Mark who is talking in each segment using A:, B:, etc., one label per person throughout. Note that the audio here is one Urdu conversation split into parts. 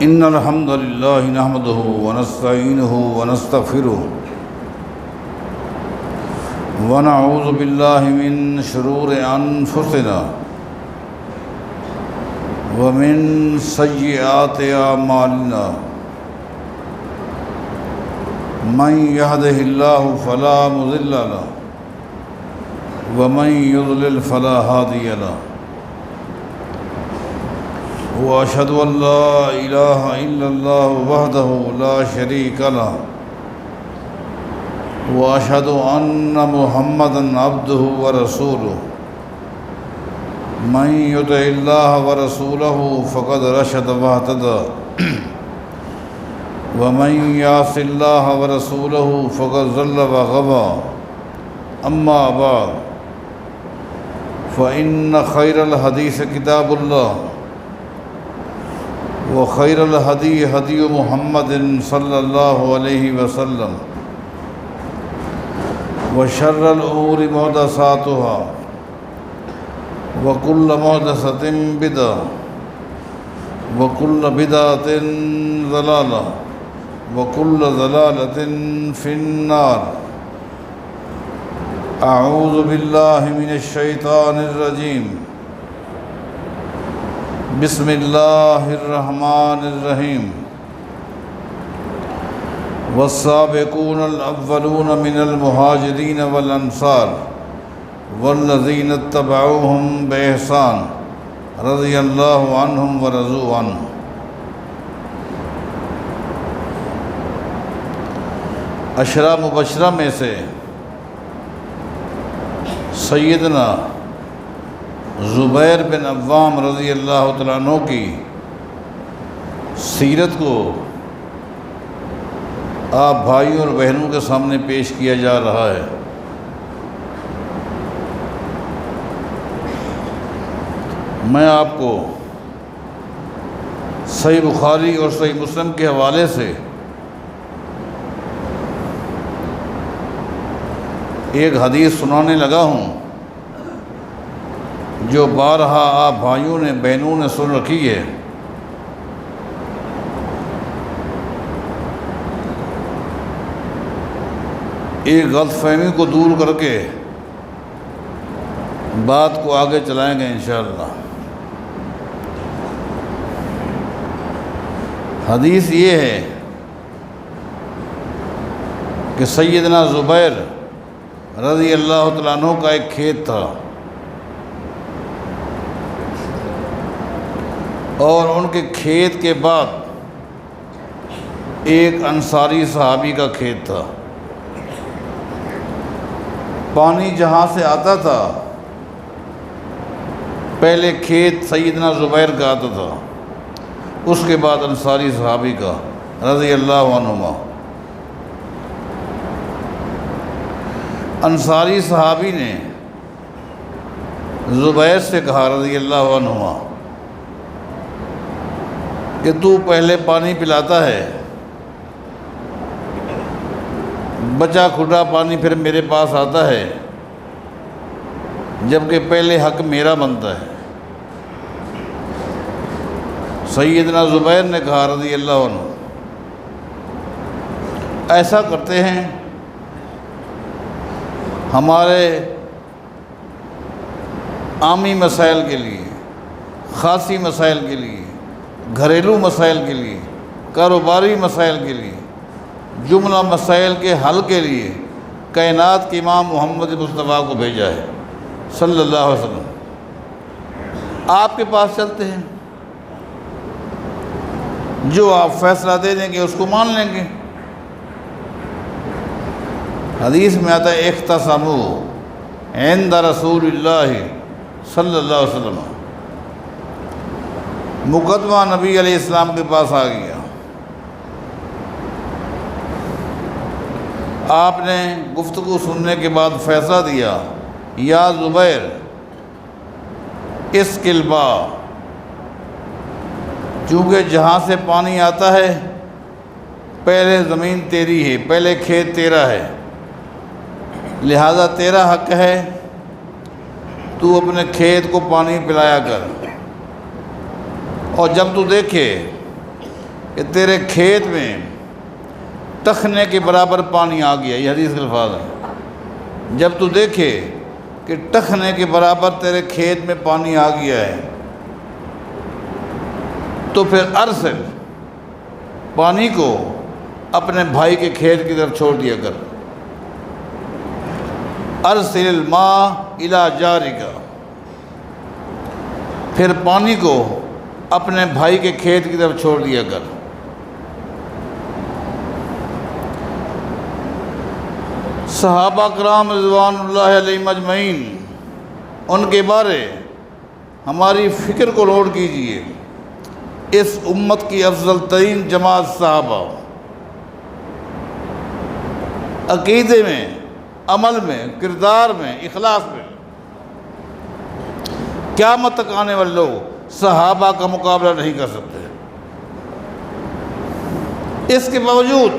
A: إن الحمد لله نحمده ونستعينه ونستغفره ونعوذ بالله من شرور أنفسنا ومن سيئات أعمالنا من يهده الله فلا مضل له ومن يضلل فلا هادي له وأشهد أن لا إله إلا الله وحده لا شريك له وأشهد أن محمدًا عبده ورسوله من يطع الله ورسوله فقد رشد واهتدى ومن يعص الله ورسوله فقد ضل وغوى أما بعد فإن خير الحديث كتاب الله وخير الهدي هدي محمد صلى الله عليه وسلم وشر الأمور محدثاتها وكل محدثة بدعة وكل بدعة ضلالة وكل ضلالة في النار أعوذ بالله من الشيطان الرجيم بسم اللہ الرحمن الرحیم والسابقون الاولون من المہاجرین والانصار والذین اتبعوهم بإحسان رضی اللہ عنہم ورضوا عنہ۔ عشرہ مبشرہ میں سے سیدنا زبیر بن عوام رضی اللہ تعالیٰ عنہ کی سیرت کو آپ بھائیوں اور بہنوں کے سامنے پیش کیا جا رہا ہے۔ میں آپ کو صحیح بخاری اور صحیح مسلم کے حوالے سے ایک حدیث سنانے لگا ہوں جو بارہا آپ بھائیوں نے بہنوں نے سن رکھی ہے۔ ایک غلط فہمی کو دور کر کے بات کو آگے چلائیں گے انشاءاللہ۔ حدیث یہ ہے کہ سیدنا زبیر رضی اللہ تعالیٰ عنہ کا ایک کھیت تھا اور ان کے کھیت کے بعد ایک انصاری صحابی کا کھیت تھا۔ پانی جہاں سے آتا تھا پہلے کھیت سیدنا زبیر کا آتا تھا، اس کے بعد انصاری صحابی کا رضی اللہ عنہما۔ انصاری صحابی نے زبیر سے کہا رضی اللہ عنہما کہ تو پہلے پانی پلاتا ہے، بچا کھٹا پانی پھر میرے پاس آتا ہے، جبکہ پہلے حق میرا بنتا ہے۔ سیدنا زبیر نے کہا رضی اللہ عنہ ایسا کرتے ہیں ہمارے عامی مسائل کے لیے، خاصی مسائل کے لیے، گھریلو مسائل کے لیے، کاروباری مسائل کے لیے، جملہ مسائل کے حل کے لیے کائنات کے امام محمد مصطفیٰ کو بھیجا ہے صلی اللہ علیہ وسلم۔ آپ کے پاس چلتے ہیں، جو آپ فیصلہ دے دیں گے اس کو مان لیں گے۔ حدیث میں آتا ہے اختصموا عند رسول اللہ صلی اللہ علیہ وسلم، مقدمہ نبی علیہ السلام کے پاس آ گیا۔ آپ نے گفتگو سننے کے بعد فیصلہ دیا، یا زبیر اسقِ الماء، چونکہ جہاں سے پانی آتا ہے پہلے زمین تیری ہے، پہلے کھیت تیرا ہے، لہذا تیرا حق ہے تو اپنے کھیت کو پانی پلایا کر، اور جب تو دیکھے کہ تیرے کھیت میں ٹخنے کے برابر پانی آ گیا، یہ حدیث کے الفاظ ہیں، جب تو دیکھے کہ ٹخنے کے برابر تیرے کھیت میں پانی آ گیا ہے تو پھر ارسل، پانی کو اپنے بھائی کے کھیت کی طرف چھوڑ دیا کر، ارسل الماء الی جارک، پھر پانی کو اپنے بھائی کے کھیت کی طرف چھوڑ دیا کر۔ صحابہ کرام رضوان اللہ علیہم اجمعین، ان کے بارے ہماری فکر کو نوٹ کیجئے۔ اس امت کی افضل ترین جماعت صحابہ، عقیدے میں، عمل میں، کردار میں، اخلاص میں، قیامت تک آنے والے لوگ صحابہ کا مقابلہ نہیں کر سکتے۔ اس کے باوجود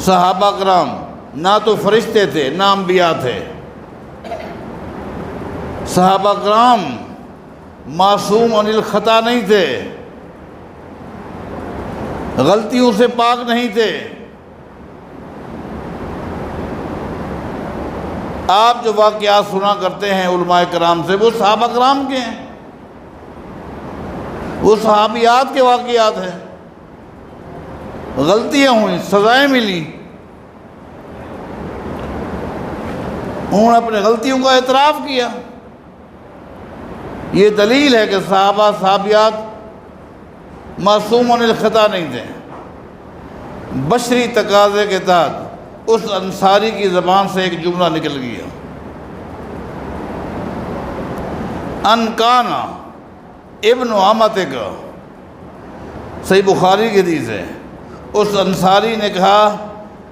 A: صحابہ کرام نہ تو فرشتے تھے نہ انبیاء تھے، صحابہ کرام معصوم عن الخطا نہیں تھے، غلطیوں سے پاک نہیں تھے۔ آپ جو واقعات سنا کرتے ہیں علماء کرام سے، وہ صحابہ کرام کے ہیں، وہ صحابیات کے واقعات ہیں۔ غلطیاں ہوئیں، سزائیں ملی، انہوں نے اپنے غلطیوں کا اعتراف کیا۔ یہ دلیل ہے کہ صحابہ صحابیات معصوم عن الخطا نہیں تھے۔ بشری تقاضے کے تحت اس انصاری کی زبان سے ایک جملہ نکل گیا، ان کانا ابن امتک، صحیح بخاری کی حدیث ہے۔ اس انصاری نے کہا،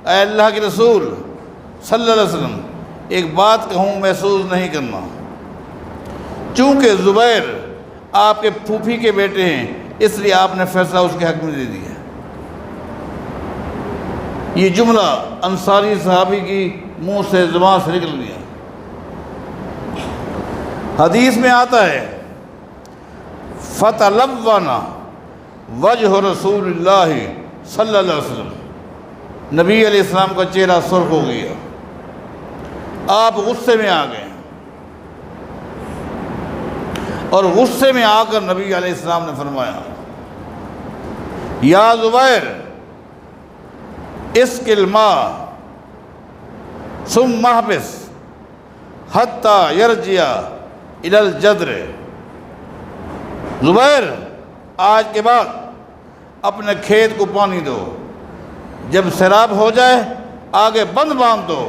A: اے اللہ کے رسول صلی اللہ علیہ وسلم، ایک بات کہوں، محسوس نہیں کرنا، چونکہ زبیر آپ کے پھوپھی کے بیٹے ہیں، اس لیے آپ نے فیصلہ اس کے حق میں دے دیا۔ یہ جملہ انصاری صحابی کی منہ سے، زبان سے نکل گیا۔ حدیث میں آتا ہے، فَتَلَوَّنَ وَجْهُ رسول اللہ صلی اللہ علیہ وسلم، نبی علیہ السلام کا چہرہ سرخ ہو گیا، آپ غصے میں آ گئے، اور غصے میں آ کر نبی علیہ السلام نے فرمایا، یا زبیر اسق الماء ثم احبس حتی یرجع الی الجدر، زبیر آج کے بعد اپنے کھیت کو پانی دو، جب سیراب ہو جائے آگے بند باندھ دو،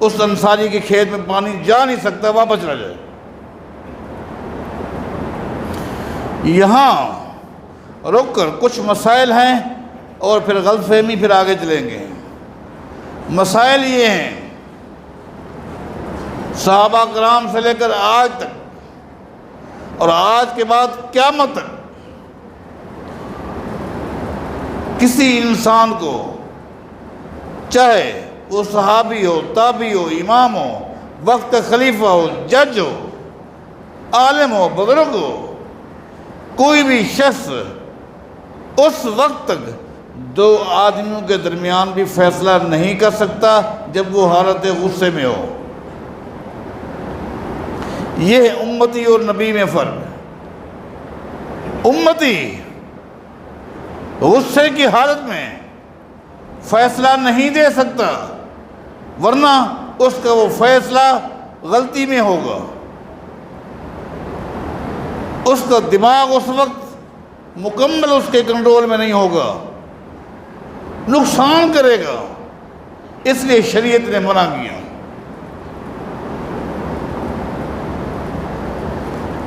A: اس انصاری کے کھیت میں پانی جا نہیں سکتا، واپس چلا جائے۔ یہاں رک کر کچھ مسائل ہیں اور پھر غلط فہمی، پھر آگے چلیں گے۔ مسائل یہ ہیں، صحابہ کرام سے لے کر آج تک اور آج کے بعد قیامت تک کسی انسان کو، چاہے وہ صحابی ہو، تابعی ہو، امام ہو، وقت خلیفہ ہو، جج ہو، عالم ہو، بزرگ ہو، کوئی بھی شخص اس وقت تک دو آدمیوں کے درمیان بھی فیصلہ نہیں کر سکتا جب وہ حالت غصے میں ہو۔ یہ ہے امتی اور نبی میں فرق۔ امتی غصے کی حالت میں فیصلہ نہیں دے سکتا، ورنہ اس کا وہ فیصلہ غلطی میں ہوگا، اس کا دماغ اس وقت مکمل اس کے کنٹرول میں نہیں ہوگا، نقصان کرے گا، اس لیے شریعت نے منع کیا۔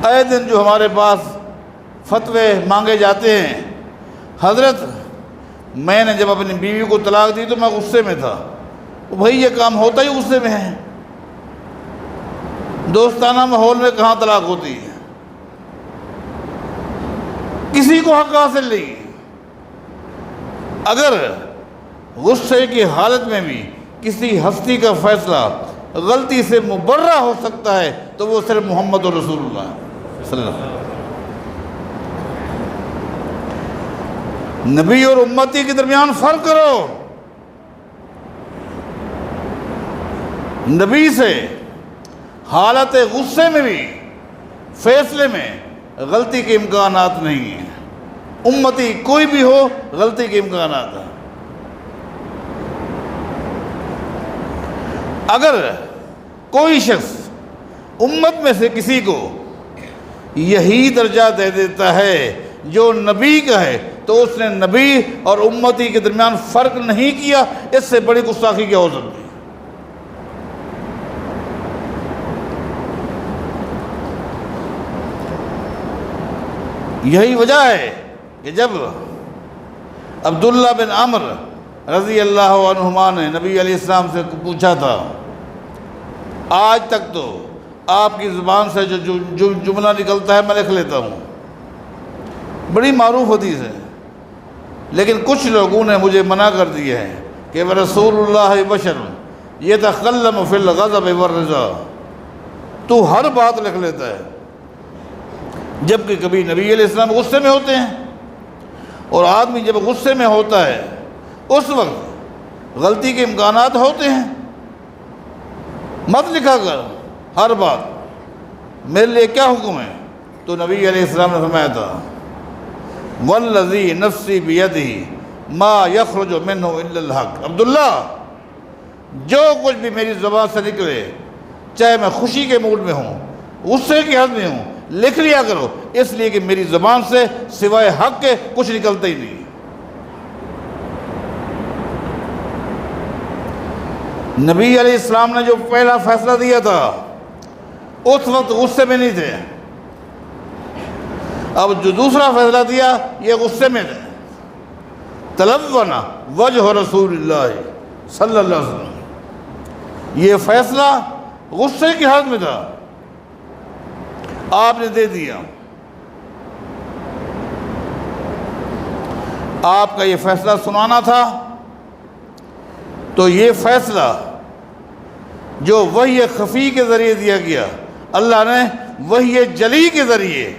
A: اے دن جو ہمارے پاس فتوے مانگے جاتے ہیں، حضرت میں نے جب اپنی بیوی کو طلاق دی تو میں غصے میں تھا، بھائی یہ کام ہوتا ہی غصے میں ہے، دوستانہ ماحول میں کہاں طلاق ہوتی ہے، کسی کو حق حاصل نہیں۔ اگر غصے کی حالت میں بھی کسی ہستی کا فیصلہ غلطی سے مبرہ ہو سکتا ہے تو وہ صرف محمد رسول اللہ صلی اللہ علیہ وسلم۔ نبی اور امتی کے درمیان فرق کرو. نبی سے حالت غصے میں بھی فیصلے میں غلطی کے امکانات نہیں ہیں. امتی کوئی بھی ہو غلطی کے امکانات ہیں. اگر کوئی شخص امت میں سے کسی کو یہی درجہ دے دیتا ہے جو نبی کا ہے تو اس نے نبی اور امتی کے درمیان فرق نہیں کیا. اس سے بڑی گستاخی کیا ہو سکتی ہے؟ یہی وجہ ہے کہ جب عبداللہ بن عمر رضی اللہ عنہما نے نبی علیہ السلام سے پوچھا تھا، آج تک تو آپ کی زبان سے جو جملہ نکلتا ہے میں لکھ لیتا ہوں، بڑی معروف حدیث ہے، لیکن کچھ لوگوں نے مجھے منع کر دیا ہے کہ رسول اللہ بشر یتکلم فی الغضب والرضا، تو ہر بات لکھ لیتا ہے، جبکہ کبھی نبی علیہ السلام غصے میں ہوتے ہیں، اور آدمی جب غصے میں ہوتا ہے اس وقت غلطی کے امکانات ہوتے ہیں. مت لکھا کر ہر بات، میرے لیے کیا حکم ہے؟ تو نبی علیہ السلام نے فرمایا تھا، والذی نفسی بیدہ ما یخرج منہ الا الحق. عبداللہ، جو کچھ بھی میری زبان سے نکلے، چاہے میں خوشی کے موڈ میں ہوں، غصے کی حد میں ہوں، لکھ لیا کرو، اس لیے کہ میری زبان سے سوائے حق کے کچھ نکلتا ہی نہیں. نبی علیہ السلام نے جو پہلا فیصلہ دیا تھا اس وقت غصے میں نہیں تھے، اب جو دوسرا فیصلہ دیا یہ غصے میں تھے. تلون وجہ رسول اللہ صلی اللہ علیہ وسلم، یہ فیصلہ غصے کی حالت میں تھا، آپ نے دے دیا. آپ کا یہ فیصلہ سنانا تھا، تو یہ فیصلہ جو وحی خفی کے ذریعے دیا گیا، اللہ نے وحی جلی کے ذریعے،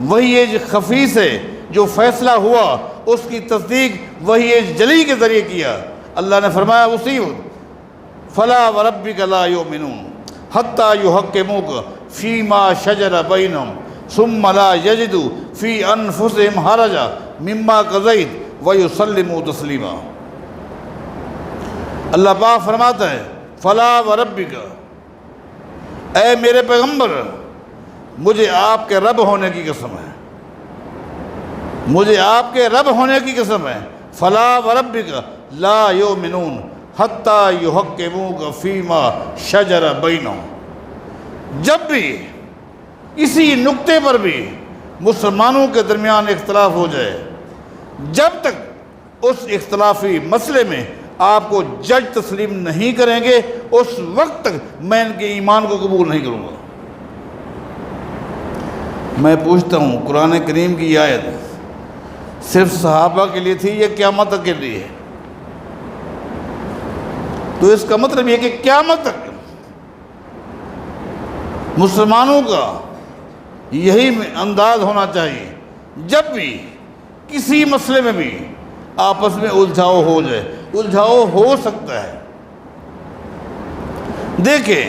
A: وحی خفی سے جو فیصلہ ہوا اس کی تصدیق وحی جلی کے ذریعے کیا. اللہ نے فرمایا اسی وقت، فلا وربک لا یؤمنون حتی یحکموک فیما شجر بینہم ثم لا یجدوا فی انفسہم حرجا مما قضیت ویسلموا تسلیما. اللہ پاک فرماتا ہے، فلا وربک، اے میرے پیغمبر، مجھے آپ کے رب ہونے کی قسم ہے، مجھے آپ کے رب ہونے کی قسم ہے، فلا وربک لا یؤمنون حتی یحکموک فیما شجر بینہم. جب بھی اسی نقطے پر بھی مسلمانوں کے درمیان اختلاف ہو جائے، جب تک اس اختلافی مسئلے میں آپ کو جج تسلیم نہیں کریں گے اس وقت تک میں ان کے ایمان کو قبول نہیں کروں گا. میں پوچھتا ہوں، قرآن کریم کی یہ آیت صرف صحابہ کے لیے تھی یا قیامت تک کے لیے ہے؟ تو اس کا مطلب یہ کہ قیامت تک مسلمانوں کا یہی انداز ہونا چاہیے، جب بھی کسی مسئلے میں بھی آپس میں الجھاؤ ہو جائے، الجھاؤ ہو سکتا ہے. دیکھیں،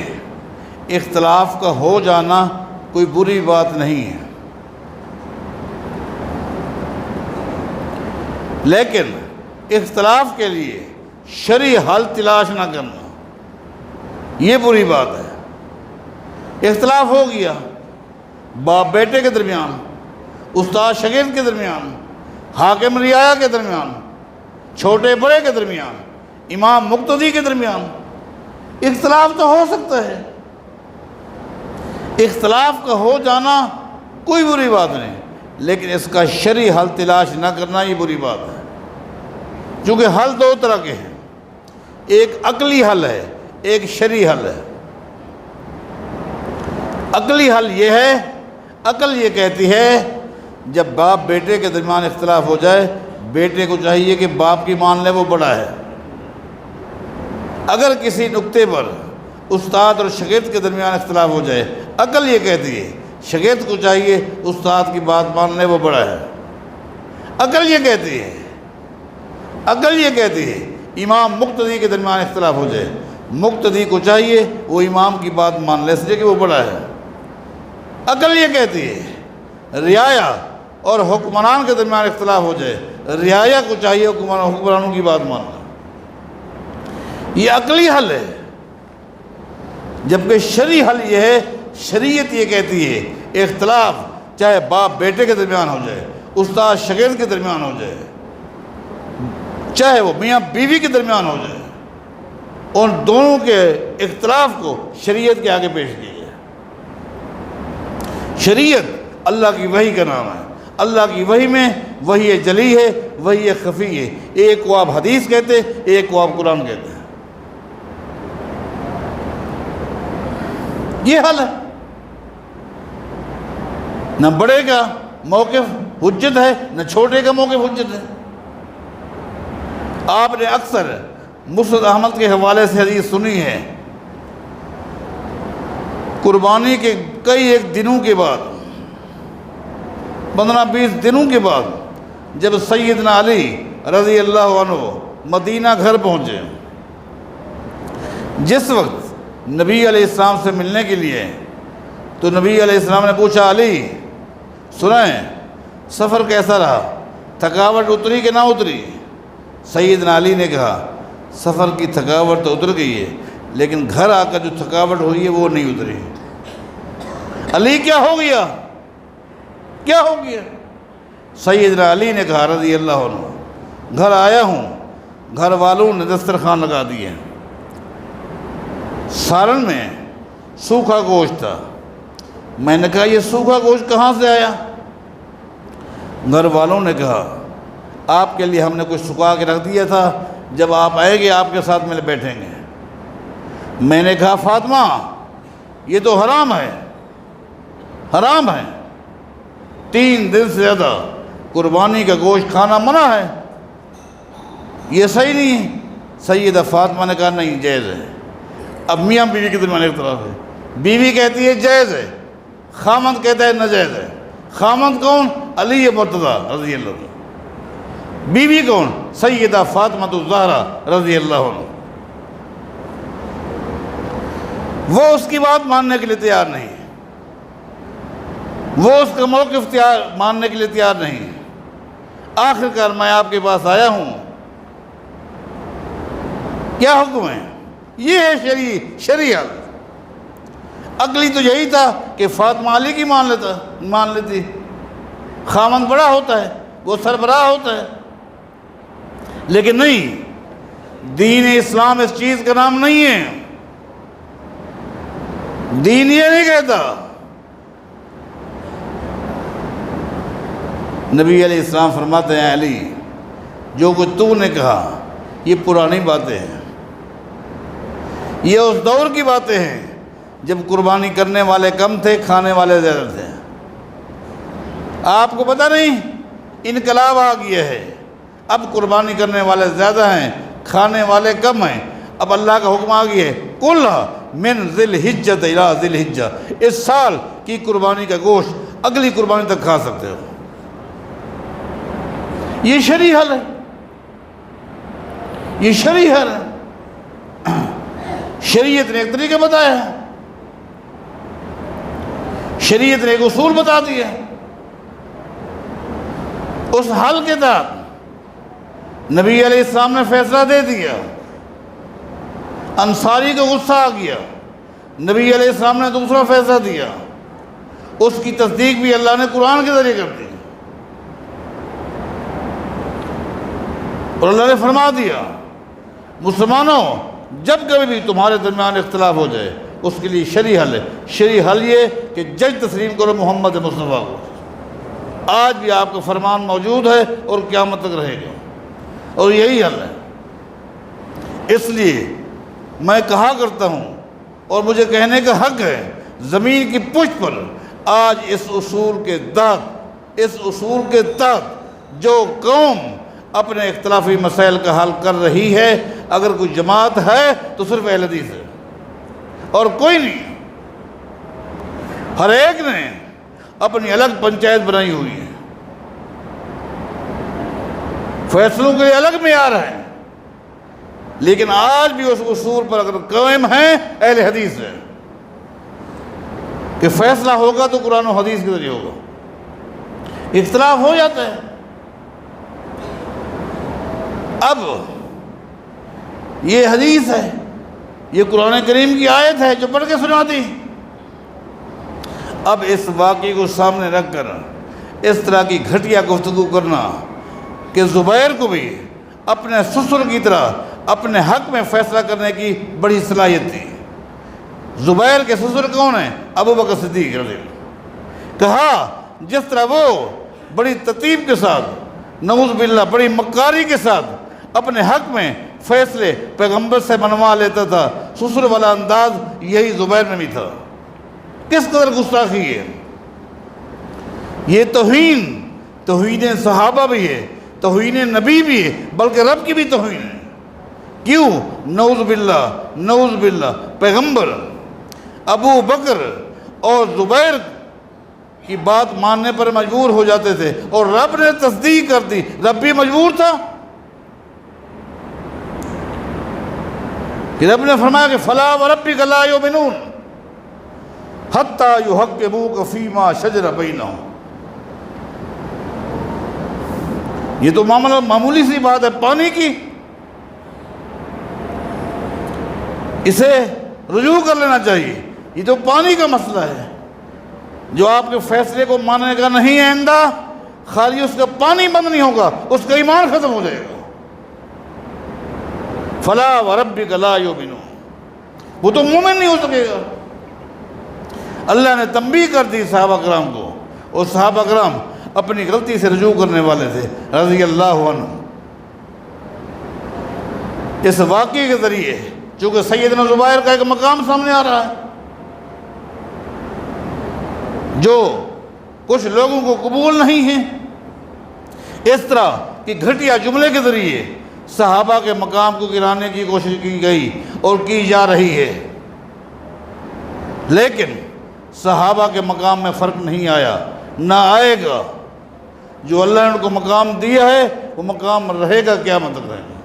A: اختلاف کا ہو جانا کوئی بری بات نہیں ہے، لیکن اختلاف کے لیے شرعی حل تلاش نہ کرنا یہ بری بات ہے. اختلاف ہو گیا باپ بیٹے کے درمیان، استاد شاگرد کے درمیان، حاکم رعایا کے درمیان، چھوٹے بڑے کے درمیان، امام مقتدی کے درمیان، اختلاف تو ہو سکتا ہے. اختلاف کا ہو جانا کوئی بری بات نہیں، لیکن اس کا شرعی حل تلاش نہ کرنا یہ بری بات ہے. چونکہ حل دو طرح کے ہیں، ایک عقلی حل ہے، ایک شرعی حل ہے. عقلی حل یہ ہے، عقل یہ کہتی ہے جب باپ بیٹے کے درمیان اختلاف ہو جائے، بیٹے کو چاہیے کہ باپ کی مان لے، وہ بڑا ہے. اگر کسی نقطے پر استاد اور شاگرد کے درمیان اختلاف ہو جائے، عقل یہ کہتی ہے شاگرد کو چاہیے استاد کی بات مان لے، وہ بڑا ہے. عقل یہ کہتی ہے، عقل یہ کہتی ہے امام مقتدی کے درمیان اختلاف ہو جائے، مقتدی کو چاہیے وہ امام کی بات مان لے، اس لیے کہ وہ بڑا ہے۔ عقل یہ کہتی ہے رعایا اور حکمران کے درمیان اختلاف ہو جائے، رعایا کو چاہیے حکمرانوں کی بات مان لے، یہ عقلی حل ہے۔ جبکہ شرعی حل یہ ہے، شریعت یہ کہتی ہے اختلاف چاہے باپ بیٹے کے درمیان ہو جائے، استاد شاگرد کے درمیان ہو جائے، چاہے وہ میاں بیوی کے درمیان ہو جائے، ان دونوں کے اختلاف کو شریعت کے آگے پیش کیا جائے۔ شریعت اللہ کی وحی کا نام ہے، اللہ کی وحی میں وحی جلی ہے، وحی خفی ہے، ایک کو آپ حدیث کہتے ہیں، ایک کو آپ قرآن کہتے ہیں۔ یہ حل ہے۔ نہ بڑے کا موقف حجت ہے، نہ چھوٹے کا موقف حجت ہے۔ آپ نے اکثر مسند احمد کے حوالے سے حدیث سنی ہے، قربانی کے کئی ایک دنوں کے بعد، 15-20 دنوں کے بعد، جب سیدنا علی رضی اللہ عنہ مدینہ گھر پہنچے، جس وقت نبی علیہ السلام سے ملنے کے لیے، تو نبی علیہ السلام نے پوچھا علی سنائیں سفر کیسا رہا، تھکاوٹ اتری کہ نہ اتری؟ سیدنا علی نے کہا سفر کی تھکاوٹ تو اتر گئی ہے، لیکن گھر آ کر جو تھکاوٹ ہوئی ہے وہ نہیں اتری۔ علی کیا ہو گیا، کیا ہو گیا؟ سیدنا علی نے کہا رضی اللہ عنہ گھر آیا ہوں، گھر والوں نے دسترخوان لگا دیے، سالن میں سوکھا گوشت تھا، میں نے کہا یہ سوکھا گوشت کہاں سے آیا؟ گھر والوں نے کہا آپ کے لیے ہم نے کچھ سکھا کے رکھ دیا تھا، جب آپ آئیں گے آپ کے ساتھ مل بیٹھیں گے۔ میں نے کہا فاطمہ یہ تو حرام ہے، حرام ہے، 3 دن سے زیادہ قربانی کا گوشت کھانا منع ہے، یہ صحیح نہیں ہے۔ سیدہ فاطمہ نے کہا نہیں جائز ہے۔ اب میاں بیوی کے درمیان اختلاف ہے، بیوی کہتی ہے جائز ہے، خامند کہتا ہے ناجائز ہے۔ خامند کون؟ علی مرتضیٰ رضی اللہ عنہ۔ بیوی کون؟ سیدہ فاطمہ الزہرا رضی اللہ عنہ۔ وہ اس کی بات ماننے کے لیے تیار نہیں، وہ اس کا موقف ماننے کے لیے تیار نہیں۔ آخر کار میں آپ کے پاس آیا ہوں، کیا حکم ہے؟ یہ ہے شریعت۔ عقلی تو یہی تھا کہ فاطمہ علی کی مان لیتی، خامند بڑا ہوتا ہے، وہ سربراہ ہوتا ہے، لیکن نہیں، دین اسلام اس چیز کا نام نہیں ہے۔ دین یہ نہیں کہتا۔ نبی علیہ السلام فرماتے ہیں علی جو کچھ تو نے کہا یہ پرانی باتیں ہیں، یہ اس دور کی باتیں ہیں جب قربانی کرنے والے کم تھے، کھانے والے زیادہ تھے۔ آپ کو پتہ نہیں انقلاب آ گیا ہے، اب قربانی کرنے والے زیادہ ہیں، کھانے والے کم ہیں۔ اب اللہ کا حکم آ گیا ہے کل من ذی الحجۃ الی ذی الحجہ، اس سال کی قربانی کا گوشت اگلی قربانی تک کھا سکتے ہو۔ یہ شرعی حل ہے، یہ شرعی حل ہے۔ شریعت نے ایک طریقہ بتایا ہے، شریعت نے ایک اصول بتا دیا، اس حل کے تحت نبی علیہ السلام نے فیصلہ دے دیا۔ انصاری کو غصہ آ گیا، نبی علیہ السلام نے دوسرا فیصلہ دیا، اس کی تصدیق بھی اللہ نے قرآن کے ذریعے کر دی، اور اللہ نے فرما دیا مسلمانوں جب کبھی بھی تمہارے درمیان اختلاف ہو جائے اس کے لیے شرعی حل ہے۔ شرعی حل یہ کہ جج تسلیم کرو محمد مصطفیٰ کو۔ آج بھی آپ کا فرمان موجود ہے اور قیامت تک رہے گا، اور یہی حل ہے۔ اس لیے میں کہا کرتا ہوں، اور مجھے کہنے کا حق ہے، زمین کی پشت پر آج اس اصول کے تحت جو قوم اپنے اختلافی مسائل کا حل کر رہی ہے، اگر کوئی جماعت ہے تو صرف اہل حدیث ہے اور کوئی نہیں۔ ہر ایک نے اپنی الگ پنچایت بنائی ہوئی ہے، فیصلوں کے لیے الگ معیار ہے، لیکن آج بھی اس اصول پر اگر قائم ہیں اہل حدیث ہے کہ فیصلہ ہوگا تو قرآن و حدیث کے ذریعے ہوگا۔ اختلاف ہو جاتا ہے۔ اب یہ حدیث ہے، یہ قرآن کریم کی آیت ہے جو پڑھ کے سنا دی۔ اب اس واقعے کو سامنے رکھ کر اس طرح کی گھٹیا گفتگو کرنا کہ زبیر کو بھی اپنے سسر کی طرح اپنے حق میں فیصلہ کرنے کی بڑی صلاحیت تھی۔ زبیر کے سسر کون ہیں؟ ابو بکر صدیق رضی اللہ۔ کہا جس طرح وہ بڑی ترتیب کے ساتھ، نعوذ باللہ بڑی مکاری کے ساتھ اپنے حق میں فیصلے پیغمبر سے منوا لیتا تھا، سسر والا انداز یہی زبیر میں بھی تھا۔ کس قدر گستاخی ہے یہ! توہین صحابہ بھی ہے، توہین نبی بھی ہے، بلکہ رب کی بھی توہین ہے۔ کیوں؟ نعوذ باللہ پیغمبر ابو بکر اور زبیر کی بات ماننے پر مجبور ہو جاتے تھے، اور رب نے تصدیق کر دی، رب بھی مجبور تھا کہ رب نے فرمایا کہ فَلَا وَرَبِّكَ لَا يُؤْمِنُونَ حَتَّى يُحَكِّمُوكَ فِي مَا شَجَرَ بَيْنَهُمْ۔ یہ تو معمولی سی بات ہے پانی کی، اسے رجوع کر لینا چاہیے۔ یہ تو پانی کا مسئلہ ہے، جو آپ کے فیصلے کو ماننے کا نہیں ہے آئندہ، خالی اس کا پانی بند نہیں ہوگا، اس کا ایمان ختم ہو جائے گا۔ فَلَا وَرَبِّكَ لَا يُؤْمِنُونَ، وہ تو مومن نہیں ہو سکے گا۔ اللہ نے تنبیہ کر دی صحابہ کرام کو، اور صحابہ کرام اپنی غلطی سے رجوع کرنے والے تھے رضی اللہ عنہ۔ اس واقعے کے ذریعے چونکہ سیدنا زبیر کا ایک مقام سامنے آ رہا ہے جو کچھ لوگوں کو قبول نہیں ہے، اس طرح کی گھٹیا جملے کے ذریعے صحابہ کے مقام کو گرانے کی کوشش کی گئی اور کی جا رہی ہے، لیکن صحابہ کے مقام میں فرق نہیں آیا، نہ آئے گا۔ جو اللہ نے ان کو مقام دیا ہے وہ مقام رہے گا قیامت تک رہے گا۔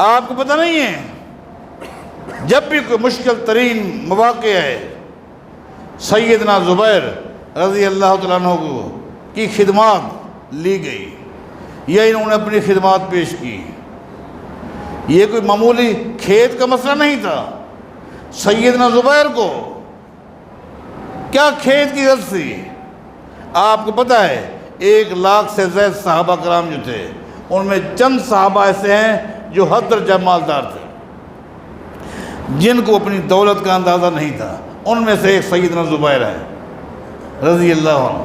A: آپ کو پتہ نہیں ہے، جب بھی کوئی مشکل ترین مواقع ہے، سیدنا زبیر رضی اللہ تعالیٰ عنہ کی خدمات لی گئی یا انہوں نے اپنی خدمات پیش کی۔ یہ کوئی معمولی کھیت کا مسئلہ نہیں تھا۔ سیدنا زبیر کو کیا کھیت کی غرض تھی؟ آپ کو پتہ ہے 1 لاکھ سے زائد صحابہ کرام جو تھے، ان میں چند صحابہ ایسے ہیں جو حد درجہ مالدار تھے، جن کو اپنی دولت کا اندازہ نہیں تھا۔ ان میں سے ایک سیدنا زبیر ہے رضی اللہ عنہ۔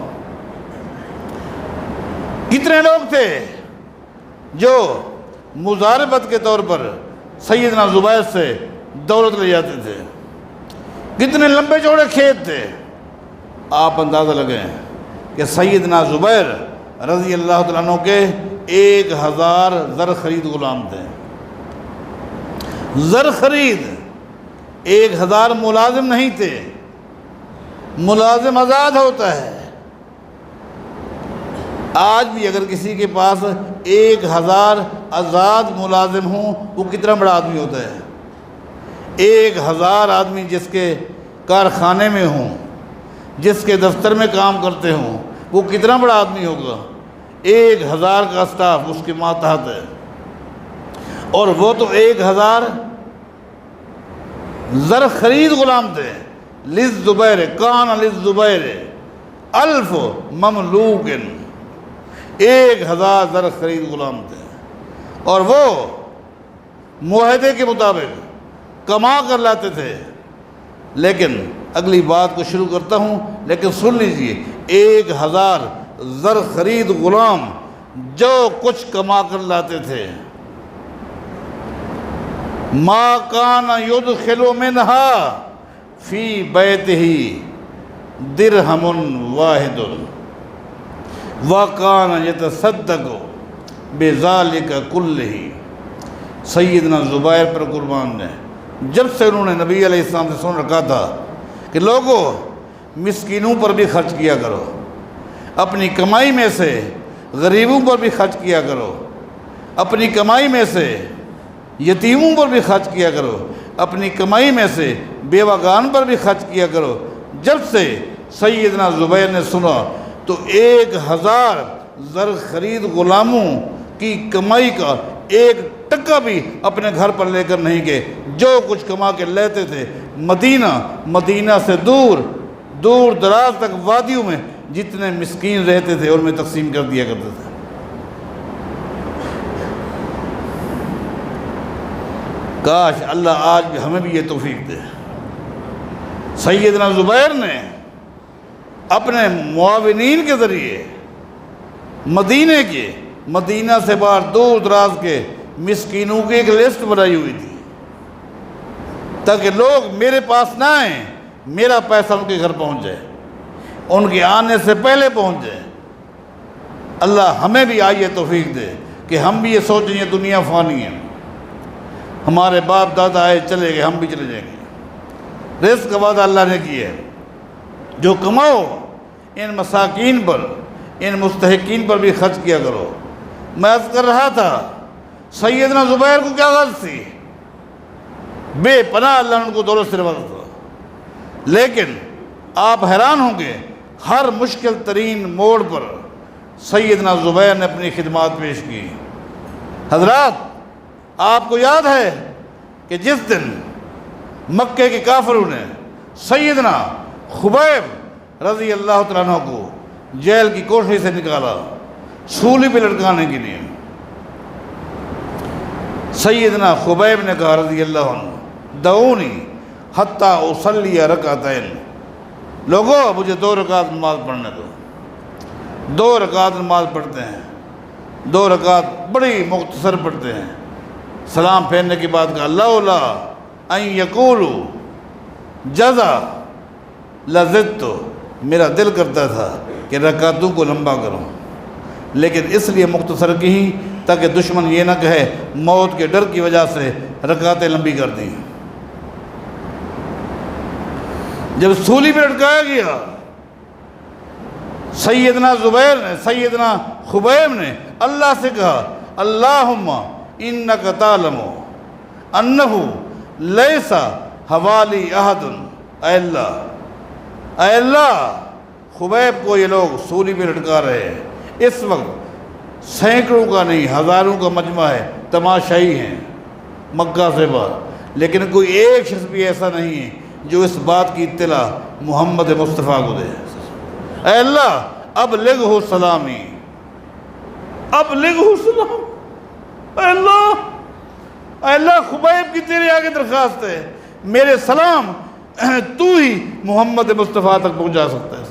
A: کتنے لوگ تھے جو مضاربت کے طور پر سیدنا زبیر سے دولت لے جاتے تھے؟ کتنے لمبے چوڑے کھیت تھے؟ آپ اندازہ لگائیں کہ سیدنا زبیر رضی اللہ تعالیٰ عنہ کے 1000 زر خرید غلام تھے۔ زر خرید، 1000 ملازم نہیں تھے۔ ملازم آزاد ہوتا ہے۔ آج بھی اگر کسی کے پاس 1000 آزاد ملازم ہوں، وہ کتنا بڑا آدمی ہوتا ہے؟ 1000 آدمی جس کے کارخانے میں ہوں، جس کے دفتر میں کام کرتے ہوں، وہ کتنا بڑا آدمی ہوگا؟ 1000 کا اسٹاف اس کے ماتحت ہے، اور وہ تو 1000 زر خرید غلام تھے۔ للزبیر کان للزبیر 1000 مملوک، 1000 زر خرید غلام تھے، اور وہ معاہدے کے مطابق کما کر لاتے تھے۔ لیکن اگلی بات کو شروع کرتا ہوں، لیکن سن لیجئے، 1000 زر خرید غلام جو کچھ کما کر لاتے تھے، ما کان یدخل منہا فی بیتہ درہم واحد وکان یتصدق بذالک کلہ۔ سیدنا زبیر پر قربان نے، جب سے انہوں نے نبی علیہ السلام سے سن رکھا تھا کہ لوگوں مسکینوں پر بھی خرچ کیا کرو، اپنی کمائی میں سے غریبوں پر بھی خرچ کیا کرو، اپنی کمائی میں سے یتیموں پر بھی خرچ کیا کرو، اپنی کمائی میں سے بیوگان پر بھی خرچ کیا کرو۔ جب سے سیدنا زبیر نے سنا تو 1000 زر خرید غلاموں کی کمائی کا 1 ٹکا بھی اپنے گھر پر لے کر نہیں گئے، جو کچھ کما کے لیتے تھے مدینہ سے دور دراز تک وادیوں میں جتنے مسکین رہتے تھے ان میں تقسیم کر دیا کرتے تھے۔ کاش اللہ آج بھی ہمیں بھی یہ توفیق دے۔ سیدنا زبیر نے اپنے معاونین کے ذریعے مدینہ سے باہر دور دراز کے مسکینوں کی ایک لسٹ بنائی ہوئی تھی تاکہ لوگ میرے پاس نہ آئیں، میرا پیسہ ان کے گھر پہنچ جائے، ان کے آنے سے پہلے پہنچ جائے۔ اللہ ہمیں بھی آئیے توفیق دے کہ ہم بھی یہ سوچیں یہ دنیا فانی ہے، ہمارے باپ دادا آئے چلے گئے، ہم بھی چلے جائیں گے۔ رزق کا وعدہ اللہ نے کیا ہے، جو کماؤ ان مساکین پر، ان مستحقین پر بھی خرچ کیا کرو۔ میں عرض کر رہا تھا سیدنا زبیر کو کیا غلط تھی، بے پناہ اللہ نے ان کو دولت سے نوازا تھا، لیکن آپ حیران ہوں گے ہر مشکل ترین موڑ پر سیدنا زبیر نے اپنی خدمات پیش کی۔ حضرات آپ کو یاد ہے کہ جس دن مکے کے کافروں نے سیدنا خبیب رضی اللہ تعالیٰ عنہ کو جیل کی کوٹری سے نکالا سولی پہ لٹکانے کے لیے، سیدنا خبیب نے کہا رضی اللہ عنہ دعونی حتی اصلی رکعتین، لوگوں مجھے 2 رکعت نماز پڑھنے دو۔ 2 رکعت نماز پڑھتے ہیں، 2 رکعت بڑی مختصر پڑھتے ہیں، سلام پھیرنے کے بعد کہا لولا ان یقولوا جزا لزدت، میرا دل کرتا تھا کہ رکعتوں کو لمبا کروں، لیکن اس لیے مختصر کی تاکہ دشمن یہ نہ کہے موت کے ڈر کی وجہ سے رکعتیں لمبی کر دیں۔ جب سولی پہ لٹکایا گیا سیدنا خبیب نے اللہ سے کہا اللہم انک تعلم انہ لیس حوالی احد، اے اللہ خبیب کو یہ لوگ سولی پہ لٹکا رہے ہیں، اس وقت سینکڑوں کا نہیں ہزاروں کا مجمع ہے، تماشائی ہیں مکہ سے باہر، لیکن کوئی ایک شخص بھی ایسا نہیں ہے جو اس بات کی اطلاع محمد مصطفیٰ کو دے۔ اے اللہ ابلغہ سلامی، ابلغہ سلام، اے اللہ خبیب کی تیرے آگے درخواست ہے، میرے سلام تو ہی محمد مصطفیٰ تک پہنچا سکتا ہے۔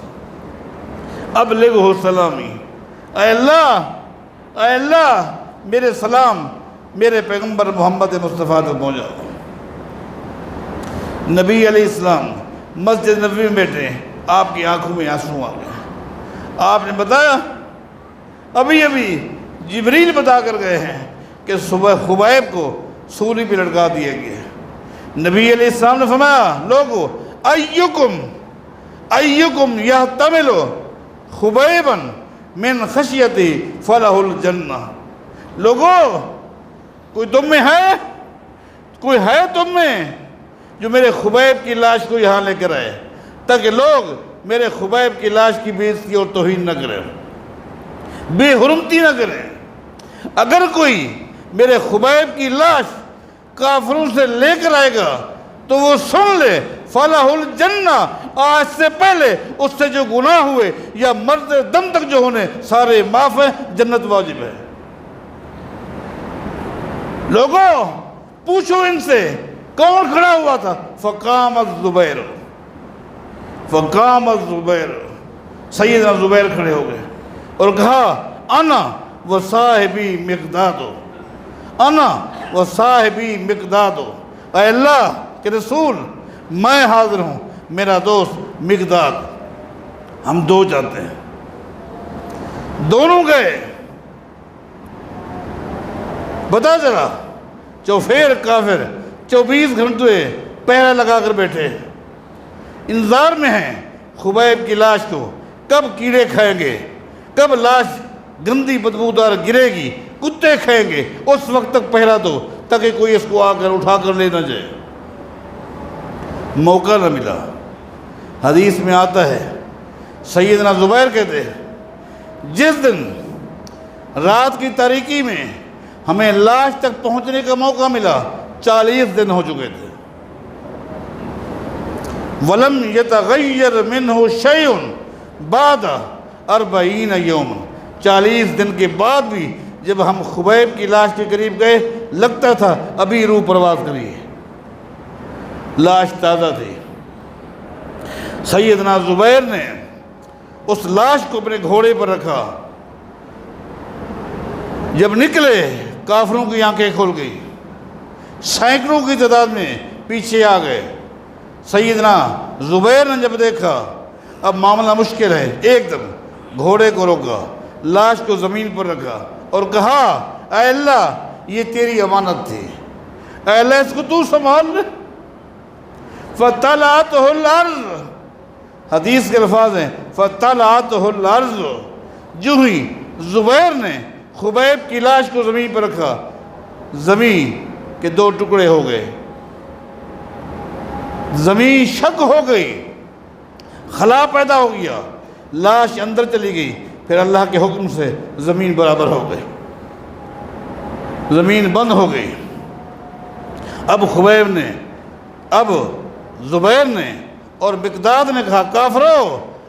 A: ابلغہ سلامی، اے اللہ میرے سلام میرے پیغمبر محمد مصطفیٰ تک پہنچا۔ نبی علیہ السلام مسجد نبوی میں بیٹھے، آپ کی آنکھوں میں آنسو آ گئے۔ آپ نے بتایا ابھی جبریل بتا کر گئے ہیں کہ صبح خبیب کو سولی پہ لٹکا دیا گیا۔ نبی علیہ السلام نے فرمایا لوگو ایکم یحتمل خبیبا من خشیتی فلہ الجنہ، لوگو کوئی ہے تم میں جو میرے خبیب کی لاش کو یہاں لے کر آئے تاکہ لوگ میرے خبیب کی لاش کی بے عزتی اور توہین نہ کریں، بے حرمتی نہ کریں۔ اگر کوئی میرے خبیب کی لاش کافروں سے لے کر آئے گا تو وہ سن لے فلاح الجنہ، آج سے پہلے اس سے جو گناہ ہوئے یا مرتے دم تک جو ہونے سارے معاف ہیں، جنت واجب ہے۔ لوگوں پوچھو ان سے کون کھڑا ہوا تھا؟ فقام الزبیر، سیدنا زبیر کھڑے ہو گئے اور کہا انا و صاحبی مقداد، اے اللہ کے رسول میں حاضر ہوں، میرا دوست مقداد، ہم 2 جاتے ہیں۔ دونوں گئے، پتا چلا چوفیر کافر 24 گھنٹے پہرا لگا کر بیٹھے انتظار میں ہیں خبیب کی لاش کو کب کیڑے کھائیں گے، کب لاش گندی بدبودار گرے گی، کتے کھائیں گے، اس وقت تک پہلا دو تاکہ کوئی اس کو آ کر اٹھا کر لے نہ جائے۔ موقع نہ ملا۔ حدیث میں آتا ہے، سیدنا زبیر کہتے ہیں جس دن رات کی تاریکی میں ہمیں لاش تک پہنچنے کا موقع ملا 40 دن ہو چکے تھے۔ وَلَمْ يَتَغَيَّرْ مِنْهُ شَيْءٌ بَعْدَ 40 يَوْمًا، 40 دن کے بعد بھی جب ہم خبیب کی لاش کے قریب گئے لگتا تھا ابھی روح پرواز کری ہے، لاش تازہ تھی۔ سیدنا زبیر نے اس لاش کو اپنے گھوڑے پر رکھا، جب نکلے کافروں کی آنکھیں کھل گئی، سینکڑوں کی تعداد میں پیچھے آ گئے۔ سیدنا زبیر نے جب دیکھا اب معاملہ مشکل ہے، ایک دم گھوڑے کو روکا، لاش کو زمین پر رکھا اور کہا اے اللہ یہ تیری امانت تھی، اے اللہ اس کو تو سنبھال لے۔ فَطَلَعَتْهُ الْأَرْضُ، حدیث کے الفاظ ہیں فَطَلَعَتْهُ الْأَرْضُ، جو ہی زبیر نے خبیب کی لاش کو زمین پر رکھا، زمین کے 2 ٹکڑے ہو گئے، زمین شک ہو گئی، خلا پیدا ہو گیا، لاش اندر چلی گئی، پھر اللہ کے حکم سے زمین برابر ہو گئی، زمین بند ہو گئی۔ اب خبیب نے، اب زبیر نے اور مقداد نے کہا کافرو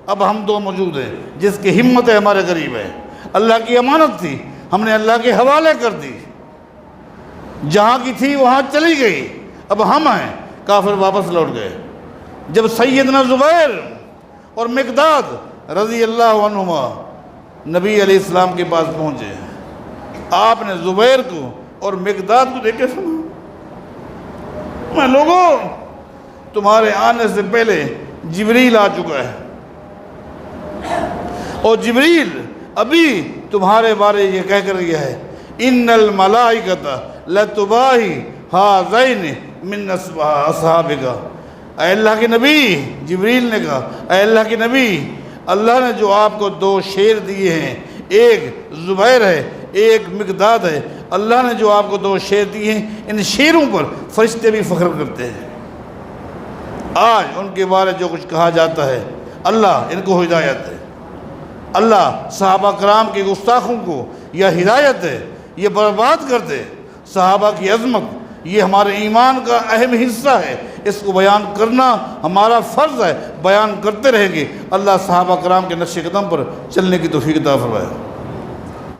A: اب ہم 2 موجود ہیں، جس کی ہمت ہے ہمارے قریب ہے، اللہ کی امانت تھی ہم نے اللہ کے حوالے کر دی، جہاں کی تھی وہاں چلی گئی، اب ہم ہیں۔ کافر واپس لوٹ گئے۔ جب سیدنا زبیر اور مقداد رضی اللہ عنہما نبی علیہ السلام کے پاس پہنچے، آپ نے زبیر کو اور مقداد کو دیکھ کے سنا، میں لوگوں تمہارے آنے سے پہلے جبریل آ چکا ہے، اور جبریل ابھی تمہارے بارے یہ کہہ کر گیا ہے ان الملائکۃ لتباہی ھذین من اصحابک۔ اے اللہ کے نبی، جبریل نے کہا اے اللہ کے نبی، اللہ نے جو آپ کو 2 شیر دیے ہیں، ایک زبیر ہے ایک مقداد ہے، اللہ نے جو آپ کو 2 شیر دیے ہیں ان شیروں پر فرشتے بھی فخر کرتے ہیں۔ آج ان کے بارے جو کچھ کہا جاتا ہے اللہ ان کو ہدایت ہے، اللہ صحابہ کرام کے گستاخوں کو یہ ہدایت ہے، یہ برباد کر دے۔ صحابہ کی عظمت یہ ہمارے ایمان کا اہم حصہ ہے، اس کو بیان کرنا ہمارا فرض ہے، بیان کرتے رہیں گے۔ اللہ صحابہ کرام کے نقش قدم پر چلنے کی توفیق عطا فرمائے۔